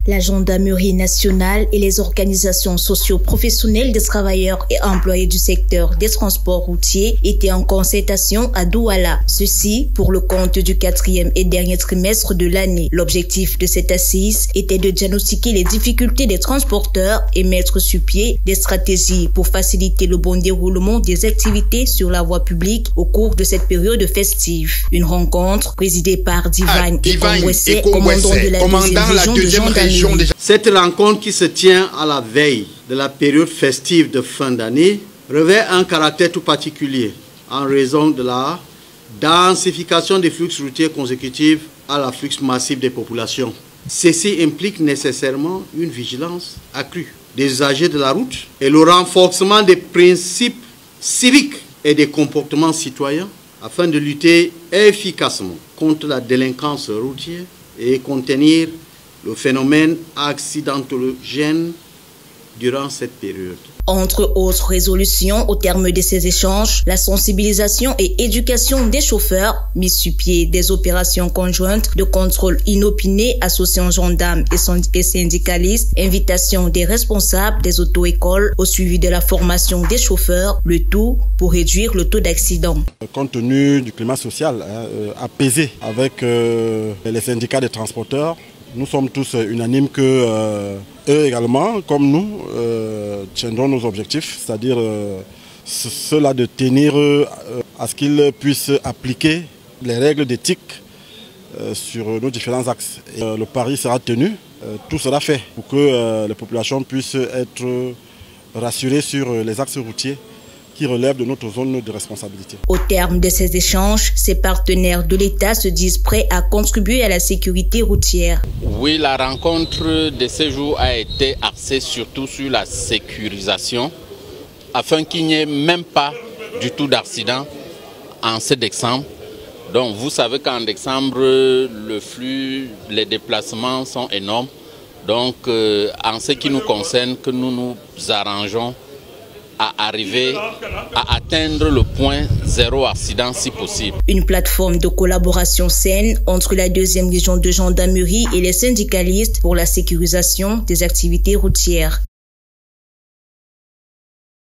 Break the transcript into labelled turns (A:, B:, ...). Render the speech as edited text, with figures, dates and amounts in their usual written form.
A: La gendarmerie nationale et les organisations socio-professionnelles des travailleurs et employés du secteur des transports routiers étaient en concertation à Douala. Ceci pour le compte du 4e et dernier trimestre de l'année. L'objectif de cette assise était de diagnostiquer les difficultés des transporteurs et mettre sur pied des stratégies pour faciliter le bon déroulement des activités sur la voie publique au cours de cette période festive. Une rencontre présidée par Divine Ekongwese, commandant de la deuxième région de gendarmerie.
B: Cette rencontre qui se tient à la veille de la période festive de fin d'année revêt un caractère tout particulier en raison de la densification des flux routiers consécutifs à l'afflux massif des populations. Ceci implique nécessairement une vigilance accrue des usagers de la route et le renforcement des principes civiques et des comportements citoyens afin de lutter efficacement contre la délinquance routière et contenir le phénomène accidentogène durant cette période.
A: Entre autres résolutions, au terme de ces échanges, la sensibilisation et éducation des chauffeurs, mise sur pied des opérations conjointes de contrôle inopiné associant gendarmes et syndicalistes, invitation des responsables des auto-écoles au suivi de la formation des chauffeurs, le tout pour réduire le taux d'accident.
C: Compte tenu du climat social apaisé avec les syndicats des transporteurs, nous sommes tous unanimes que eux également, comme nous, tiendront nos objectifs, c'est-à-dire cela de tenir à ce qu'ils puissent appliquer les règles d'éthique sur nos différents axes. Et, le pari sera tenu, tout sera fait pour que les populations puissent être rassurées sur les axes routiers qui relèvent de notre zone de responsabilité.
A: Au terme de ces échanges, ces partenaires de l'État se disent prêts à contribuer à la sécurité routière.
D: Oui, la rencontre de ce jour a été axée surtout sur la sécurisation afin qu'il n'y ait même pas du tout d'accident en ce décembre. Donc vous savez qu'en décembre, le flux, les déplacements sont énormes. Donc en ce qui nous concerne, que nous nous arrangeons à arriver à atteindre le point zéro accident si possible.
A: Une plateforme de collaboration saine entre la 2e région de gendarmerie et les syndicalistes pour la sécurisation des activités routières.